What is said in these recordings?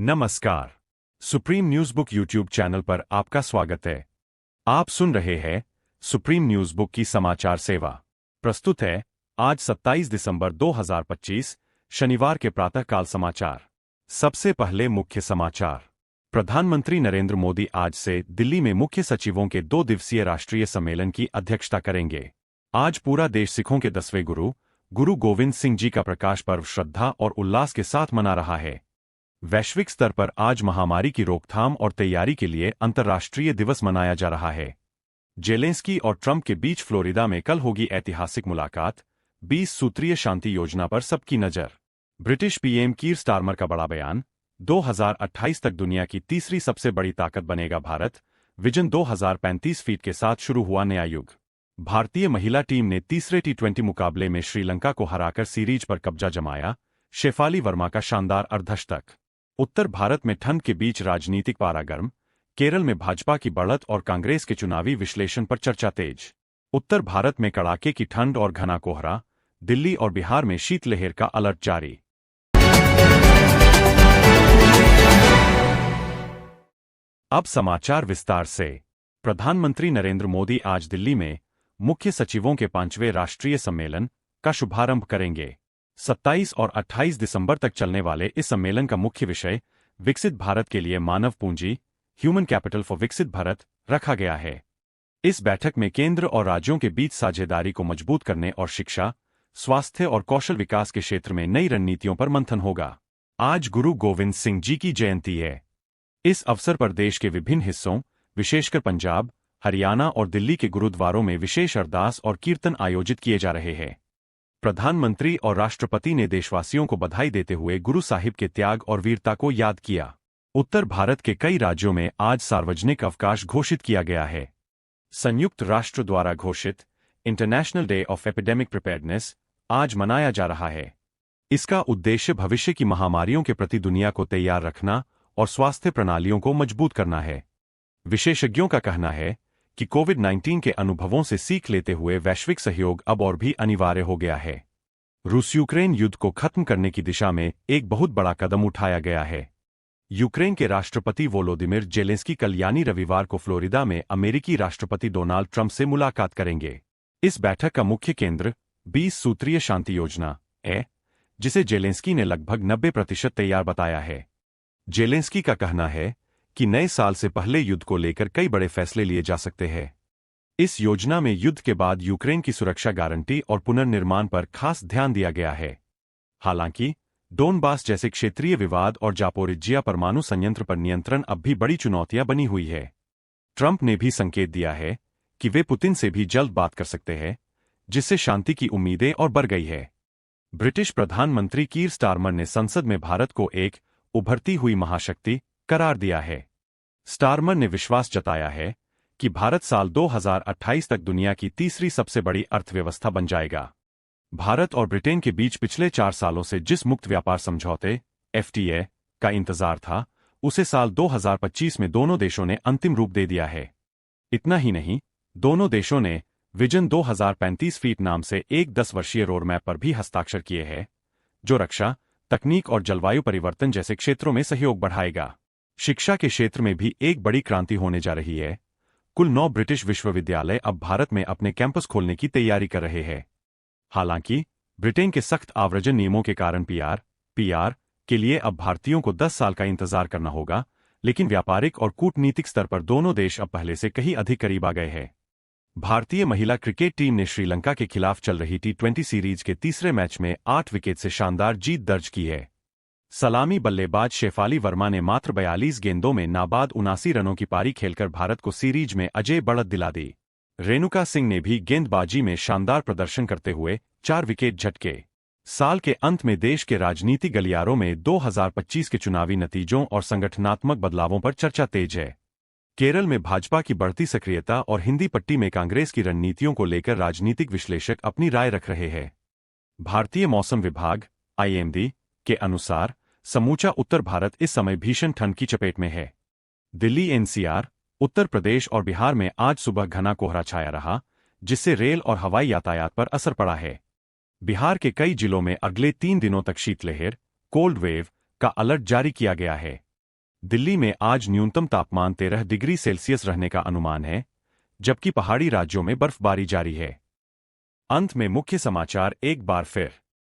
नमस्कार। Supreme news book YouTube channel पर आपका स्वागत है। आप सुन रहे हैं सुप्रीम न्यूज बुक की समाचार सेवा। प्रस्तुत है आज 27 दिसंबर 2025 शनिवार के प्रातःकाल समाचार। सबसे पहले मुख्य समाचार। प्रधानमंत्री नरेंद्र मोदी आज से दिल्ली में मुख्य सचिवों के 2 दिवसीय राष्ट्रीय सम्मेलन की अध्यक्षता करेंगे। आज पूरा देश सिखों के 10वें गुरु गोविंद सिंह जी का प्रकाश पर्व श्रद्धा और उल्लास के साथ मना रहा है। वैश्विक स्तर पर आज महामारी की रोकथाम और तैयारी के लिए अंतर्राष्ट्रीय दिवस मनाया जा रहा है। जेलेंस्की और ट्रंप के बीच फ्लोरिडा में कल होगी ऐतिहासिक मुलाकात। 20 सूत्रीय शांति योजना पर सबकी नजर। ब्रिटिश पीएम कीर स्टारमर का बड़ा बयान। 2028 तक दुनिया की तीसरी सबसे बड़ी ताकत बनेगा भारत। विजन 2035 फीट के साथ शुरू हुआ नया युग। भारतीय महिला टीम ने तीसरे T20 मुकाबले में श्रीलंका को हराकर सीरीज पर कब्जा जमाया। शेफाली वर्मा का शानदार अर्धशतक। उत्तर भारत में ठंड के बीच राजनीतिक पारा गर्म। केरल में भाजपा की बढ़त और कांग्रेस के चुनावी विश्लेषण पर चर्चा तेज। उत्तर भारत में कड़ाके की ठंड और घना कोहरा। दिल्ली और बिहार में शीतलहर का अलर्ट जारी। अब समाचार विस्तार से। प्रधानमंत्री नरेंद्र मोदी आज दिल्ली में मुख्य सचिवों के 5वें राष्ट्रीय सम्मेलन का शुभारंभ करेंगे। 27 और 28 दिसंबर तक चलने वाले इस सम्मेलन का मुख्य विषय विकसित भारत के लिए मानव पूंजी ह्यूमन कैपिटल फॉर विकसित भारत रखा गया है। इस बैठक में केंद्र और राज्यों के बीच साझेदारी को मजबूत करने और शिक्षा, स्वास्थ्य और कौशल विकास के क्षेत्र में नई रणनीतियों पर मंथन होगा। आज गुरु गोविंद सिंह जी की जयंती है। इस अवसर पर देश के विभिन्न हिस्सों, विशेषकर पंजाब, हरियाणा और दिल्ली के गुरुद्वारों में विशेष अरदास और कीर्तन आयोजित किए जा रहे हैं। प्रधानमंत्री और राष्ट्रपति ने देशवासियों को बधाई देते हुए गुरु साहिब के त्याग और वीरता को याद किया। उत्तर भारत के कई राज्यों में आज सार्वजनिक अवकाश घोषित किया गया है। संयुक्त राष्ट्र द्वारा घोषित international day of epidemic preparedness आज मनाया जा रहा है। इसका उद्देश्य भविष्य की महामारियों के प्रति दुनिया को तैयार रखना और स्वास्थ्य प्रणालियों को मजबूत करना है। विशेषज्ञों का कहना है कि कोविड-19 के अनुभवों से सीख लेते हुए वैश्विक सहयोग अब और भी अनिवार्य हो गया है। रूस यूक्रेन युद्ध को खत्म करने की दिशा में एक बहुत बड़ा कदम उठाया गया है। यूक्रेन के राष्ट्रपति वोलोदिमिर जेलेंस्की कल यानी रविवार को फ्लोरिडा में अमेरिकी राष्ट्रपति डोनाल्ड ट्रंप से मुलाकात करेंगे। इस बैठक का मुख्य केंद्र 20 सूत्रीय शांति योजना है, जिसे जेलेंस्की ने लगभग 90% तैयार बताया है। जेलेंस्की का कहना है कि नए साल से पहले युद्ध को लेकर कई बड़े फैसले लिए जा सकते हैं। इस योजना में युद्ध के बाद यूक्रेन की सुरक्षा गारंटी और पुनर्निर्माण पर खास ध्यान दिया गया है। हालांकि डोनबास जैसे क्षेत्रीय विवाद और जापोरिज्जिया परमाणु संयंत्र पर नियंत्रण अब भी बड़ी चुनौतियां बनी हुई है। ट्रंप ने भी संकेत दिया है कि वे पुतिन से भी जल्द बात कर सकते हैं, जिससे शांति की उम्मीदें और बढ़ गई है। ब्रिटिश प्रधानमंत्री कीर स्टारमर ने संसद में भारत को एक उभरती हुई महाशक्ति करार दिया है। स्टारमर ने विश्वास जताया है कि भारत साल 2028 तक दुनिया की तीसरी सबसे बड़ी अर्थव्यवस्था बन जाएगा। भारत और ब्रिटेन के बीच पिछले 4 सालों से जिस मुक्त व्यापार समझौते FTA का इंतजार था, उसे साल 2025 में दोनों देशों ने अंतिम रूप दे दिया है। इतना ही नहीं, दोनों देशों ने विजन 2035 फीट नाम से एक 10-वर्षीय रोडमैप पर भी हस्ताक्षर किए हैं, जो रक्षा, तकनीक और जलवायु परिवर्तन जैसे क्षेत्रों में सहयोग बढ़ाएगा। शिक्षा के क्षेत्र में भी एक बड़ी क्रांति होने जा रही है। कुल 9 ब्रिटिश विश्वविद्यालय अब भारत में अपने कैंपस खोलने की तैयारी कर रहे हैं। हालांकि ब्रिटेन के सख्त आव्रजन नियमों के कारण PR के लिए अब भारतीयों को 10 साल का इंतजार करना होगा, लेकिन व्यापारिक और कूटनीतिक स्तर पर दोनों देश अब पहले से कहीं अधिक करीब आ गए हैं। भारतीय महिला क्रिकेट टीम ने श्रीलंका के खिलाफ चल रही T20 सीरीज के तीसरे मैच में 8 विकेट से शानदार जीत दर्ज की है। सलामी बल्लेबाज शेफाली वर्मा ने मात्र 42 गेंदों में नाबाद 79 रनों की पारी खेलकर भारत को सीरीज में अजय बढ़त दिला दी। रेणुका सिंह ने भी गेंदबाजी में शानदार प्रदर्शन करते हुए 4 विकेट झटके। साल के अंत में देश के राजनीतिक गलियारों में 2025 के चुनावी नतीजों और संगठनात्मक बदलावों पर चर्चा तेज है। केरल में भाजपा की बढ़ती सक्रियता और हिंदी पट्टी में कांग्रेस की रणनीतियों को लेकर राजनीतिक विश्लेषक अपनी राय रख रहे हैं। भारतीय मौसम विभाग IMD के अनुसार समूचा उत्तर भारत इस समय भीषण ठंड की चपेट में है। दिल्ली NCR, उत्तर प्रदेश और बिहार में आज सुबह घना कोहरा छाया रहा, जिससे रेल और हवाई यातायात पर असर पड़ा है। बिहार के कई जिलों में अगले 3 दिनों तक शीतलहर कोल्ड वेव का अलर्ट जारी किया गया है। दिल्ली में आज न्यूनतम तापमान 13 डिग्री सेल्सियस रहने का अनुमान है, जबकि पहाड़ी राज्यों में बर्फबारी जारी है। अंत में मुख्य समाचार एक बार फिर।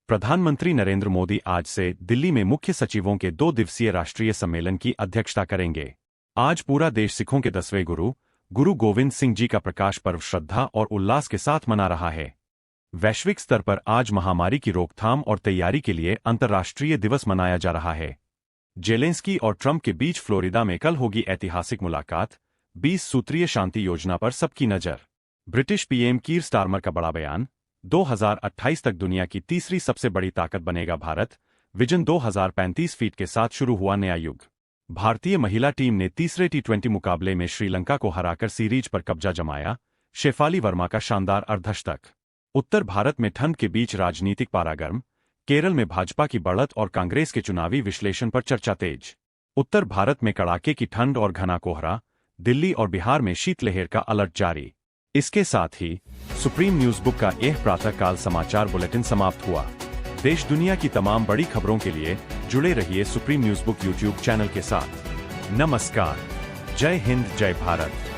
प्रधानमंत्री नरेंद्र मोदी आज से दिल्ली में मुख्य सचिवों के 2 दिवसीय राष्ट्रीय सम्मेलन की अध्यक्षता करेंगे। आज पूरा देश सिखों के 10वें गुरु गोविंद सिंह जी का प्रकाश पर्व श्रद्धा और उल्लास के साथ मना रहा है। वैश्विक स्तर पर आज महामारी की रोकथाम और तैयारी के लिए अंतर्राष्ट्रीय दिवस मनाया जा रहा है। जेलेंस्की और ट्रंप के बीच फ्लोरिडा में कल होगी ऐतिहासिक मुलाकात। 20 सूत्रीय शांति योजना पर सबकी नजर। ब्रिटिश पीएम कीर स्टारमर का बड़ा बयान। 2028 तक दुनिया की तीसरी सबसे बड़ी ताकत बनेगा भारत। विजन 2035 फीट के साथ शुरू हुआ नया युग। भारतीय महिला टीम ने तीसरे T20 मुकाबले में श्रीलंका को हराकर सीरीज पर कब्जा जमाया। शेफाली वर्मा का शानदार अर्धशतक। उत्तर भारत में ठंड के बीच राजनीतिक पारा गर्म। केरल में भाजपा की बढ़त और कांग्रेस के चुनावी विश्लेषण पर चर्चा तेज। उत्तर भारत में कड़ाके की ठंड और घना कोहरा। दिल्ली और बिहार में शीतलहर का अलर्ट जारी। इसके साथ ही सुप्रीम न्यूज बुक का यह प्रातःकाल समाचार बुलेटिन समाप्त हुआ। देश दुनिया की तमाम बड़ी खबरों के लिए जुड़े रहिए supreme news book YouTube channel के साथ। नमस्कार। जय हिंद, जय भारत।